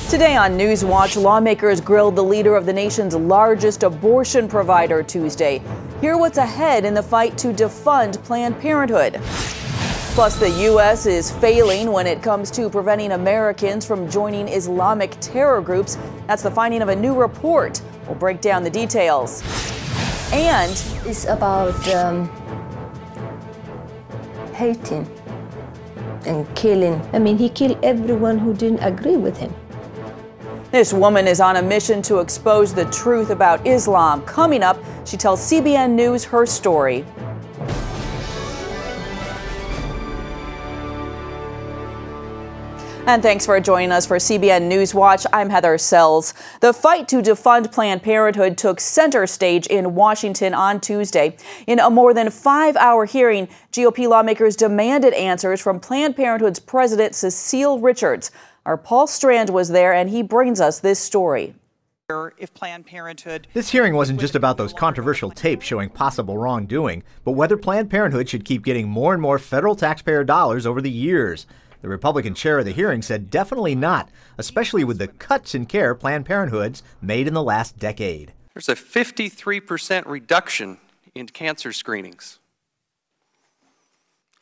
Today on NewsWatch, lawmakers grilled the leader of the nation's largest abortion provider Tuesday. Hear what's ahead in the fight to defund Planned Parenthood. Plus, the U.S. is failing when it comes to preventing Americans from joining Islamic terror groups. That's the finding of a new report. We'll break down the details. And it's about hating and killing. I mean, he killed everyone who didn't agree with him. this woman is on a mission to expose the truth about Islam. Coming up, she tells CBN News her story. And thanks for joining us for CBN NewsWatch. I'm Heather Sells. The fight to defund Planned Parenthood took center stage in Washington on Tuesday. In a more than 5-hour hearing, GOP lawmakers demanded answers from Planned Parenthood's president, Cecile Richards. Our Paul Strand was there, and he brings us this story. If Planned Parenthood... This hearing wasn't just about those controversial tapes showing possible wrongdoing, but whether Planned Parenthood should keep getting more and more federal taxpayer dollars over the years. The Republican chair of the hearing said definitely not, especially with the cuts in care Planned Parenthood's made in the last decade. There's a 53% reduction in cancer screenings,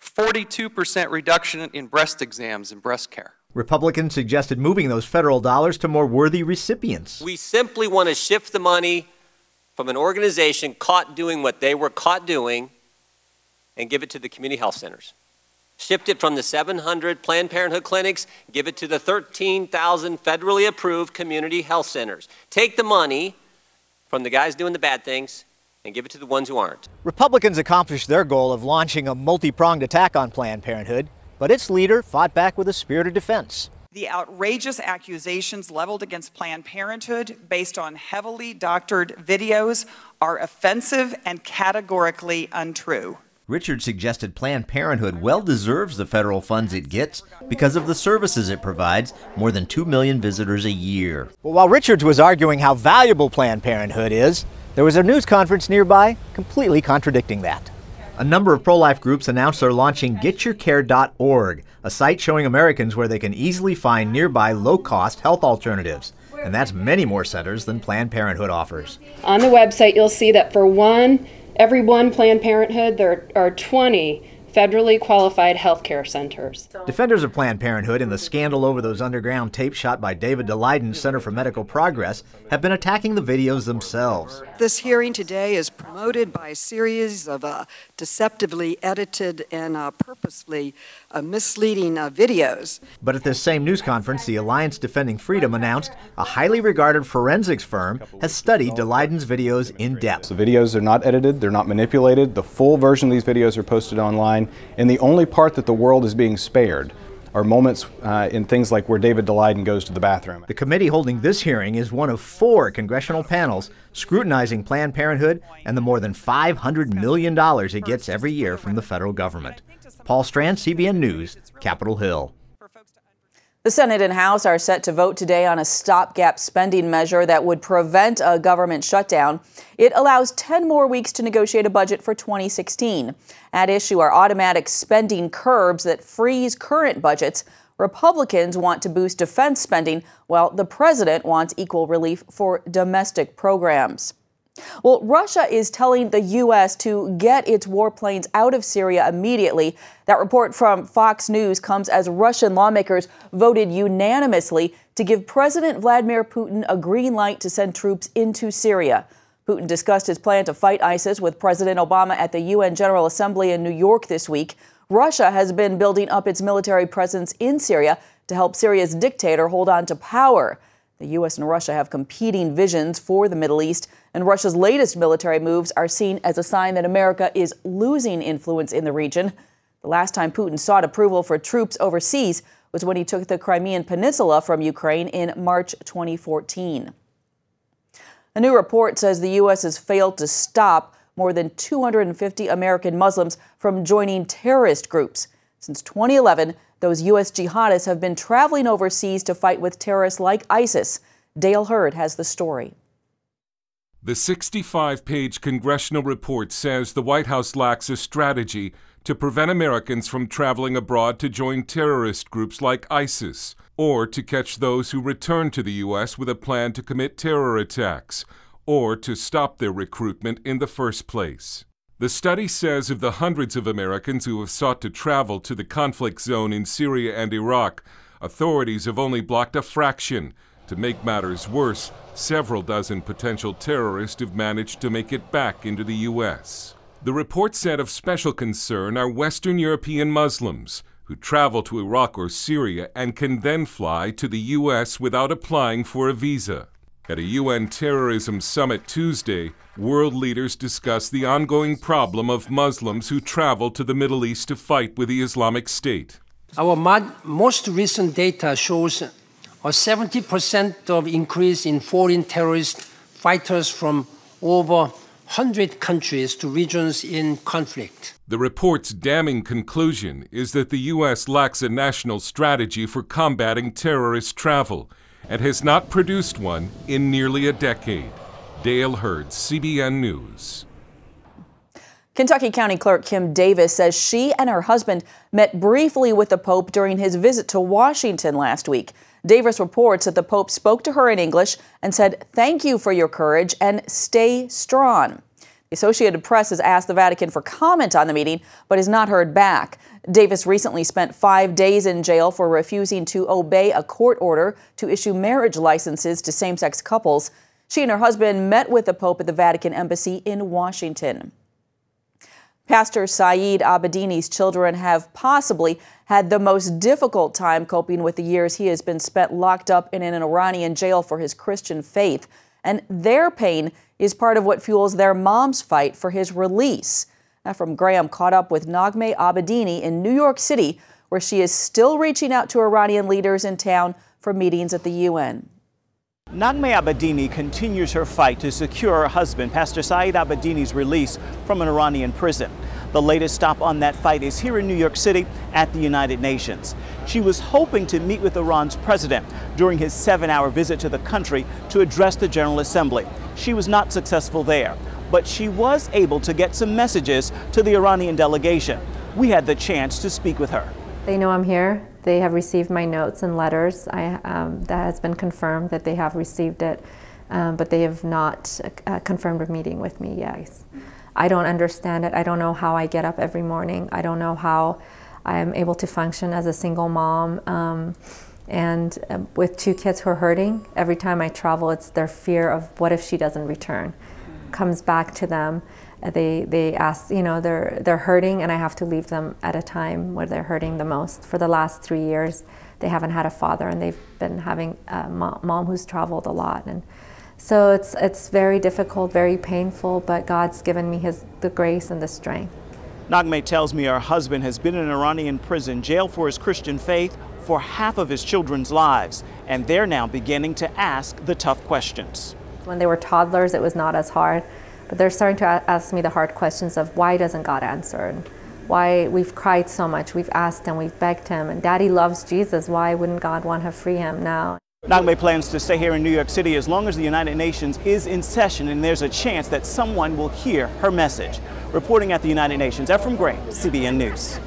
42% reduction in breast exams and breast care. Republicans suggested moving those federal dollars to more worthy recipients. We simply want to shift the money from an organization caught doing what they were caught doing and give it to the community health centers. Shift it from the 700 Planned Parenthood clinics, give it to the 13,000 federally approved community health centers. Take the money from the guys doing the bad things and give it to the ones who aren't. Republicans accomplished their goal of launching a multi-pronged attack on Planned Parenthood, but its leader fought back with a spirit of defense. The outrageous accusations leveled against Planned Parenthood based on heavily doctored videos are offensive and categorically untrue. Richards suggested Planned Parenthood well deserves the federal funds it gets because of the services it provides, more than 2 million visitors a year. Well, while Richards was arguing how valuable Planned Parenthood is, there was a news conference nearby completely contradicting that. A number of pro-life groups announced they're launching GetYourCare.org, a site showing Americans where they can easily find nearby low-cost health alternatives. And that's many more centers than Planned Parenthood offers. On the website, you'll see that for every one Planned Parenthood, there are 20 federally qualified healthcare centers. Defenders of Planned Parenthood in the scandal over those underground tapes shot by David Daleiden Center for Medical Progress have been attacking the videos themselves. This hearing today is promoted by a series of deceptively edited and purposefully misleading videos. But at this same news conference, the Alliance Defending Freedom announced a highly regarded forensics firm has studied Daleiden's videos in depth. The videos are not edited, they're not manipulated. The full version of these videos are posted online, and the only part that the world is being spared are moments in things like where David Daleiden goes to the bathroom. The committee holding this hearing is one of 4 congressional panels scrutinizing Planned Parenthood and the more than $500 million it gets every year from the federal government. Paul Strand, CBN News, Capitol Hill. The Senate and House are set to vote today on a stopgap spending measure that would prevent a government shutdown. It allows 10 more weeks to negotiate a budget for 2016. At issue are automatic spending curbs that freeze current budgets. Republicans want to boost defense spending, while the president wants equal relief for domestic programs. Well, Russia is telling the U.S. to get its warplanes out of Syria immediately. That report from Fox News comes as Russian lawmakers voted unanimously to give President Vladimir Putin a green light to send troops into Syria. Putin discussed his plan to fight ISIS with President Obama at the UN General Assembly in New York this week. Russia has been building up its military presence in Syria to help Syria's dictator hold on to power. The U.S. and Russia have competing visions for the Middle East, and Russia's latest military moves are seen as a sign that America is losing influence in the region. The last time Putin sought approval for troops overseas was when he took the Crimean Peninsula from Ukraine in March 2014. A new report says the U.S. has failed to stop more than 250 American Muslims from joining terrorist groups. Since 2011, those US jihadis have been traveling overseas to fight with terrorists like ISIS. Dale Hurd has the story. The 65-page congressional report says the White House lacks a strategy to prevent Americans from traveling abroad to join terrorist groups like ISIS, or to catch those who return to the U.S. with a plan to commit terror attacks, or to stop their recruitment in the first place. The study says of the hundreds of Americans who have sought to travel to the conflict zone in Syria and Iraq, authorities have only blocked a fraction. To make matters worse, several dozen potential terrorists have managed to make it back into the U.S. The report said of special concern are Western European Muslims who travel to Iraq or Syria and can then fly to the U.S. without applying for a visa. At a UN terrorism summit Tuesday, world leaders discussed the ongoing problem of Muslims who travel to the Middle East to fight with the Islamic State. Our most recent data shows a 70% of increase in foreign terrorist fighters from over 100 countries to regions in conflict. The report's damning conclusion is that the U.S. lacks a national strategy for combating terrorist travel and has not produced one in nearly a decade. Dale Hurd, CBN News. Kentucky County Clerk Kim Davis says she and her husband met briefly with the Pope during his visit to Washington last week. Davis reports that the Pope spoke to her in English and said, "Thank you for your courage and stay strong." The Associated Press has asked the Vatican for comment on the meeting, but has not heard back. Davis recently spent 5 days in jail for refusing to obey a court order to issue marriage licenses to same-sex couples. She and her husband met with the Pope at the Vatican Embassy in Washington. Pastor Saeed Abedini's children have possibly had the most difficult time coping with the years he has been spent locked up in an Iranian jail for his Christian faith. And their pain is part of what fuels their mom's fight for his release. Ephraim Graham caught up with Naghmeh Abedini in New York City, where she is still reaching out to Iranian leaders in town for meetings at the UN. Naghmeh Abedini continues her fight to secure her husband, Pastor Saeed Abedini's release from an Iranian prison. The latest stop on that fight is here in New York City at the United Nations. She was hoping to meet with Iran's president during his 7-hour visit to the country to address the General Assembly. She was not successful there, but she was able to get some messages to the Iranian delegation. We had the chance to speak with her. They know I'm here. They have received my notes and letters. That has been confirmed that they have received it, but they have not confirmed a meeting with me yet. I don't understand it. I don't know how I get up every morning. I don't know how I am able to function as a single mom. And with 2 kids who are hurting, every time I travel, it's their fear of what if she doesn't return. Comes back to them. They ask, you know, they're hurting, and I have to leave them at a time where they're hurting the most. For the last 3 years, they haven't had a father, and they've been having a mom who's traveled a lot. And so it's very difficult, very painful, but God's given me the grace and the strength. Naghmeh tells me her husband has been in an Iranian prison jail for his Christian faith for half of his children's lives, and they're now beginning to ask the tough questions. When they were toddlers, it was not as hard, but they're starting to ask me the hard questions of why doesn't God answer, and why we've cried so much, we've asked him, we've begged him, and Daddy loves Jesus, why wouldn't God want to free him now? Naghmeh plans to stay here in New York City as long as the United Nations is in session, and there's a chance that someone will hear her message. Reporting at the United Nations, Ephraim Graham, CBN News.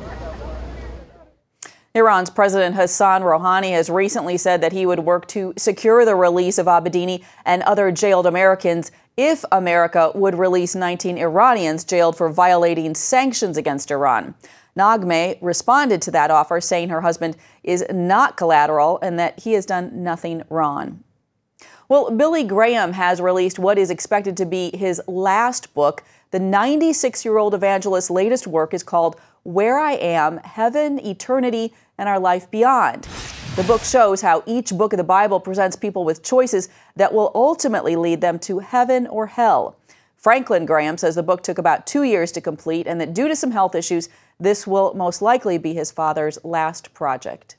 Iran's President Hassan Rouhani has recently said that he would work to secure the release of Abedini and other jailed Americans if America would release 19 Iranians jailed for violating sanctions against Iran. Naghmeh responded to that offer, saying her husband is not collateral and that he has done nothing wrong. Well, Billy Graham has released what is expected to be his last book. The 96-year-old evangelist's latest work is called Where I Am, Heaven, Eternity, and Our Life Beyond. The book shows how each book of the Bible presents people with choices that will ultimately lead them to heaven or hell. Franklin Graham says the book took about 2 years to complete and that due to some health issues, this will most likely be his father's last project.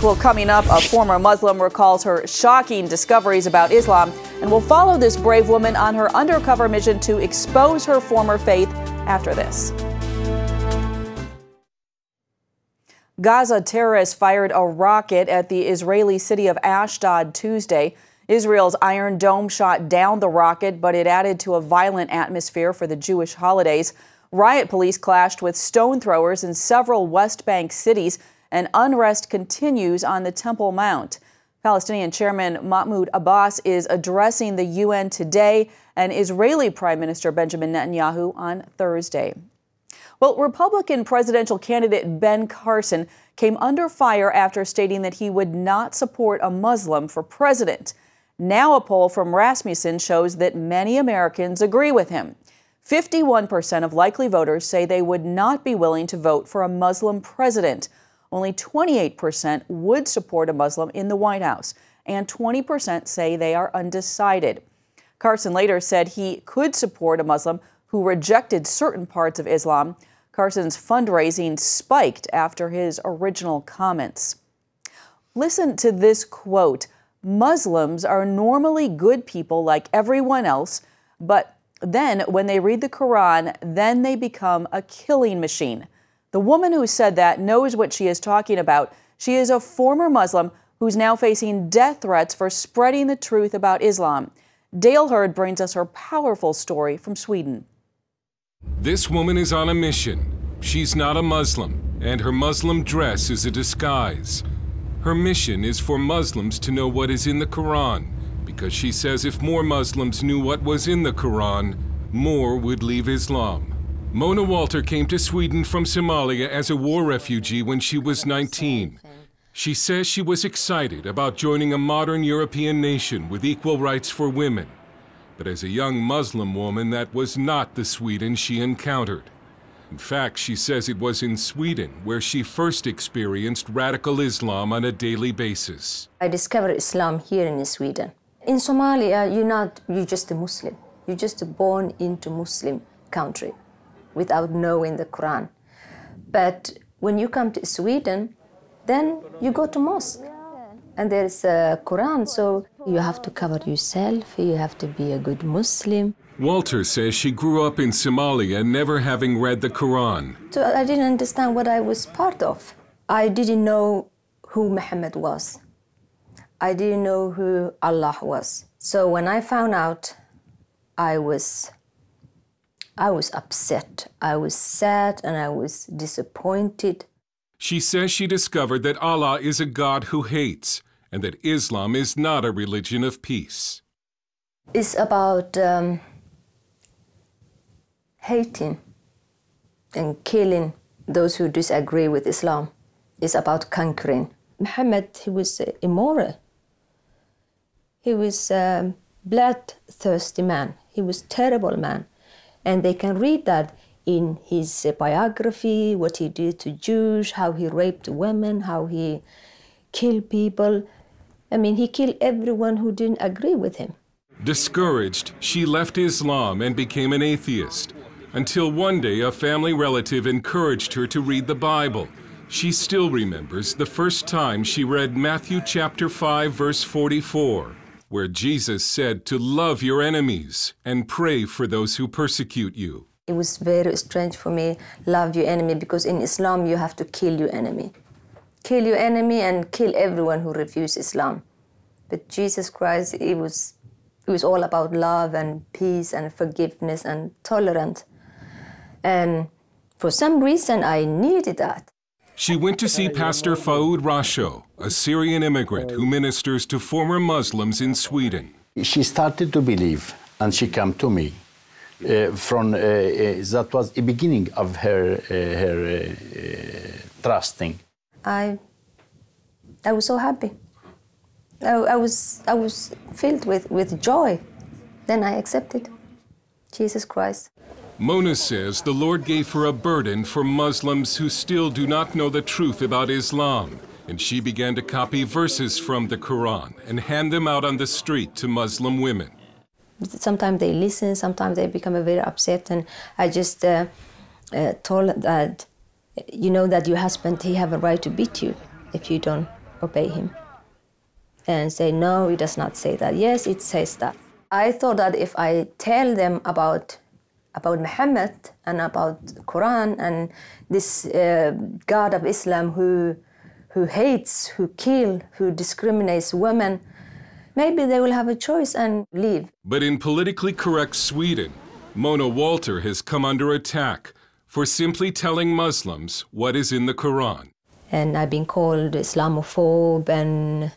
Well, coming up, a former Muslim recalls her shocking discoveries about Islam, and we'll follow this brave woman on her undercover mission to expose her former faith after this. Gaza terrorists fired a rocket at the Israeli city of Ashdod Tuesday. Israel's Iron Dome shot down the rocket, but it added to a violent atmosphere for the Jewish holidays. Riot police clashed with stone throwers in several West Bank cities, and unrest continues on the Temple Mount. Palestinian Chairman Mahmoud Abbas is addressing the UN today and Israeli Prime Minister Benjamin Netanyahu on Thursday. Well, Republican presidential candidate Ben Carson came under fire after stating that he would not support a Muslim for president. Now a poll from Rasmussen shows that many Americans agree with him. 51% of likely voters say they would not be willing to vote for a Muslim president. Only 28% would support a Muslim in the White House, and 20% say they are undecided. Carson later said he could support a Muslim who rejected certain parts of Islam. Carson's fundraising spiked after his original comments. Listen to this quote: "Muslims are normally good people like everyone else, but then when they read the Quran, then they become a killing machine." The woman who said that knows what she is talking about. She is a former Muslim who's now facing death threats for spreading the truth about Islam. Dale Hurd brings us her powerful story from Sweden. This woman is on a mission. She's not a Muslim, and her Muslim dress is a disguise. Her mission is for Muslims to know what is in the Quran, because she says if more Muslims knew what was in the Quran, more would leave Islam. Mona Walter came to Sweden from Somalia as a war refugee when she was 19. She says she was excited about joining a modern European nation with equal rights for women. But as a young Muslim woman, that was not the Sweden she encountered. In fact, she says it was in Sweden where she first experienced radical Islam on a daily basis. I discovered Islam here in Sweden. In Somalia, you're just a Muslim. You're just born into Muslim country without knowing the Quran. But when you come to Sweden, then you go to mosque. And there's a Quran, so you have to cover yourself, you have to be a good Muslim. Walter says she grew up in Somalia never having read the Quran. So I didn't understand what I was part of. I didn't know who Muhammad was. I didn't know who Allah was. So when I found out, I was upset, I was sad, and I was disappointed. She says she discovered that Allah is a God who hates, and that Islam is not a religion of peace. It's about hating and killing those who disagree with Islam. It's about conquering. Muhammad, he was immoral. He was a bloodthirsty man. He was a terrible man. And they can read that in his biography, what he did to Jews, how he raped women, how he killed people. I mean, he killed everyone who didn't agree with him. Discouraged, she left Islam and became an atheist, until one day a family relative encouraged her to read the Bible. She still remembers the first time she read Matthew chapter 5, verse 44, where Jesus said to love your enemies and pray for those who persecute you. It was very strange for me, love your enemy, because in Islam you have to kill your enemy. Kill your enemy and kill everyone who refuses Islam. But Jesus Christ, it was all about love and peace and forgiveness and tolerance. And for some reason, I needed that. She went to see Pastor Faoud Rasho, a Syrian immigrant who ministers to former Muslims in Sweden. She started to believe, and she came to me. That was the beginning of her trusting. I was so happy. I was filled with joy. Then I accepted Jesus Christ. Mona says the Lord gave her a burden for Muslims who still do not know the truth about Islam, and she began to copy verses from the Quran and hand them out on the street to Muslim women. Sometimes they listen, sometimes they become very upset, and I just told that, you know, that your husband, he have a right to beat you if you don't obey him. And say, no, it does not say that. Yes, it says that. I thought that if I tell them about Muhammad and about the Quran and this God of Islam who hates, who kills, who discriminates women, maybe they will have a choice and leave. But in politically correct Sweden, Mona Walter has come under attack for simply telling Muslims what is in the Quran. And I've been called Islamophobe, and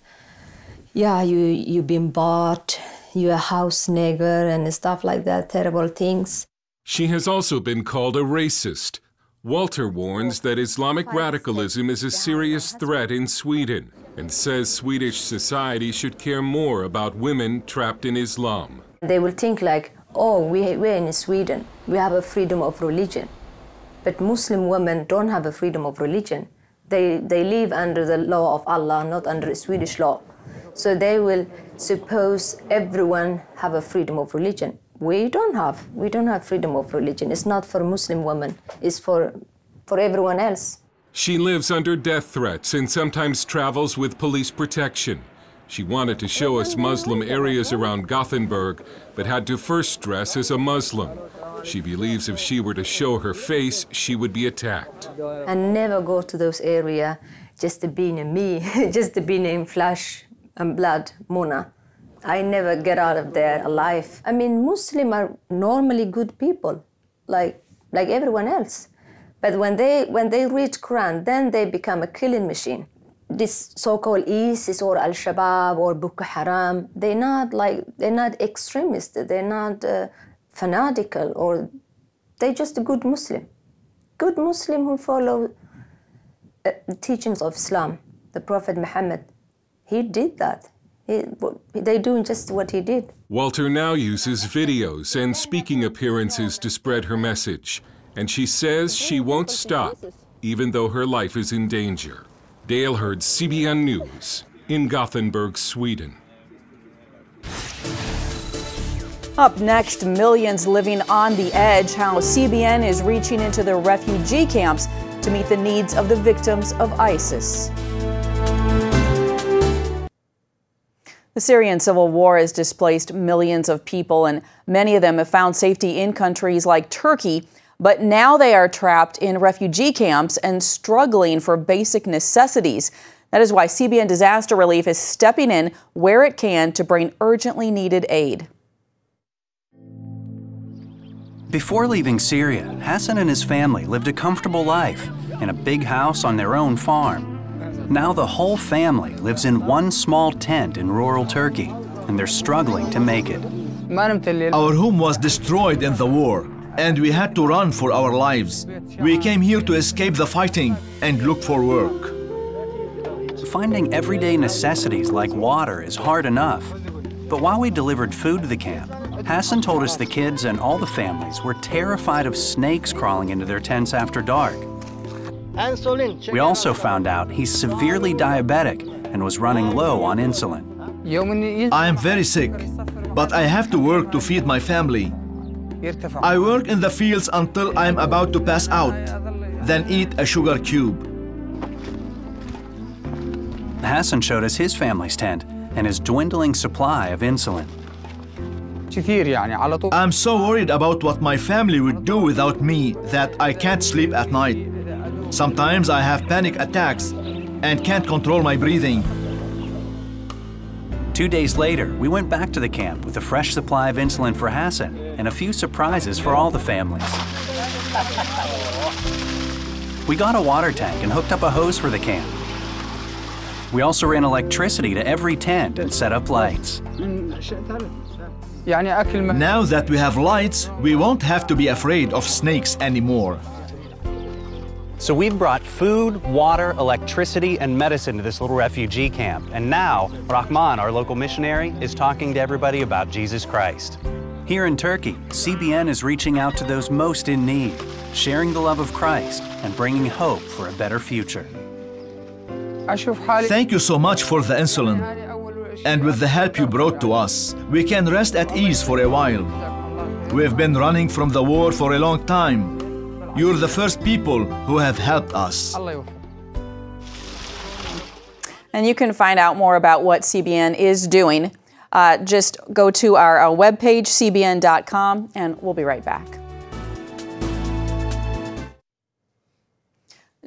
yeah, you've been bought, you're a house nigger, and stuff like that, terrible things. She has also been called a racist. Walter warns that Islamic radicalism is a serious threat in Sweden and says Swedish society should care more about women trapped in Islam. They will think like, oh, we're in Sweden, we have a freedom of religion. But Muslim women don't have a freedom of religion. They live under the law of Allah, not under the Swedish law. So they will suppose everyone have a freedom of religion. We don't have freedom of religion. It's not for Muslim women, it's for everyone else. She lives under death threats and sometimes travels with police protection. She wanted to show us Muslim areas around Gothenburg, but had to first dress as a Muslim. She believes if she were to show her face, she would be attacked. I never go to those areas just to be in me, just to be in flesh and blood, Mona. I never get out of there alive. I mean, Muslims are normally good people, like everyone else. But when they read Quran, then they become a killing machine. This so-called ISIS or Al-Shabaab or Boko Haram, they're not extremists, they're not fanatical, or they're just a good Muslim. Good Muslim who follow the teachings of Islam. The Prophet Muhammad, he did that. They're doing just what he did. Walter now uses videos and speaking appearances to spread her message. And she says she won't stop, even though her life is in danger. Dale Hurd, CBN News, in Gothenburg, Sweden. Up next, millions living on the edge, how CBN is reaching into the refugee camps to meet the needs of the victims of ISIS. The Syrian civil war has displaced millions of people, and many of them have found safety in countries like Turkey. But now they are trapped in refugee camps and struggling for basic necessities. That is why CBN Disaster Relief is stepping in where it can to bring urgently needed aid. Before leaving Syria, Hassan and his family lived a comfortable life in a big house on their own farm. Now the whole family lives in one small tent in rural Turkey, and they're struggling to make it. Our home was destroyed in the war, and we had to run for our lives. We came here to escape the fighting and look for work. Finding everyday necessities like water is hard enough. But while we delivered food to the camp, Hassan told us the kids and all the families were terrified of snakes crawling into their tents after dark. We also found out he's severely diabetic and was running low on insulin. I am very sick, but I have to work to feed my family. I work in the fields until I'm about to pass out, then eat a sugar cube. Hassan showed us his family's tent and his dwindling supply of insulin. I'm so worried about what my family would do without me that I can't sleep at night. Sometimes I have panic attacks and can't control my breathing. 2 days later, we went back to the camp with a fresh supply of insulin for Hassan and a few surprises for all the families. We got a water tank and hooked up a hose for the camp. We also ran electricity to every tent and set up lights. Now that we have lights, we won't have to be afraid of snakes anymore. So we've brought food, water, electricity, and medicine to this little refugee camp. And now, Rahman, our local missionary, is talking to everybody about Jesus Christ. Here in Turkey, CBN is reaching out to those most in need, sharing the love of Christ and bringing hope for a better future. Thank you so much for the insulin. And with the help you brought to us, we can rest at ease for a while. We've been running from the war for a long time. You're the first people who have helped us. And you can find out more about what CBN is doing. Just go to our webpage, cbn.com, and we'll be right back.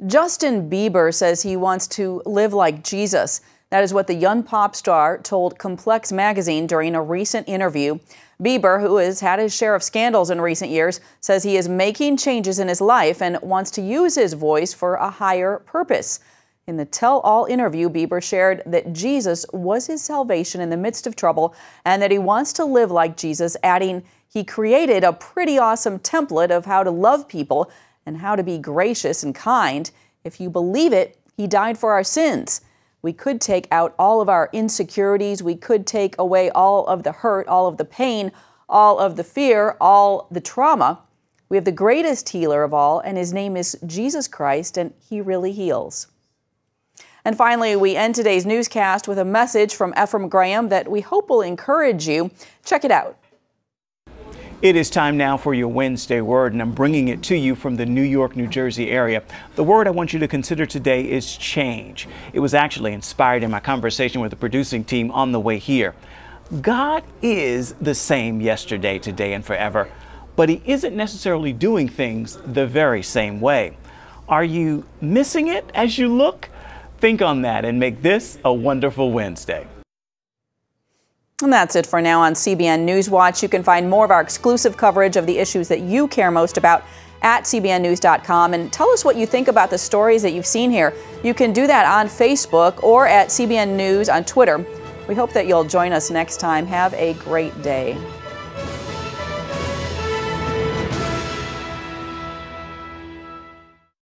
Justin Bieber says he wants to live like Jesus. That is what the young pop star told Complex magazine during a recent interview. Bieber, who has had his share of scandals in recent years, says he is making changes in his life and wants to use his voice for a higher purpose. In the tell-all interview, Bieber shared that Jesus was his salvation in the midst of trouble and that he wants to live like Jesus, adding he created a pretty awesome template of how to love people and how to be gracious and kind. If you believe it, he died for our sins. We could take out all of our insecurities. We could take away all of the hurt, all of the pain, all of the fear, all the trauma. We have the greatest healer of all, and his name is Jesus Christ, and he really heals. And finally, we end today's newscast with a message from Ephraim Graham that we hope will encourage you. Check it out. It is time now for your Wednesday word, and I'm bringing it to you from the New York, New Jersey area. The word I want you to consider today is change. It was actually inspired in my conversation with the producing team on the way here. God is the same yesterday, today, and forever, but he isn't necessarily doing things the very same way. Are you missing it as you look? Think on that and make this a wonderful Wednesday. And that's it for now on CBN NewsWatch. You can find more of our exclusive coverage of the issues that you care most about at cbnnews.com. And tell us what you think about the stories that you've seen here. You can do that on Facebook or at CBN News on Twitter. We hope that you'll join us next time. Have a great day.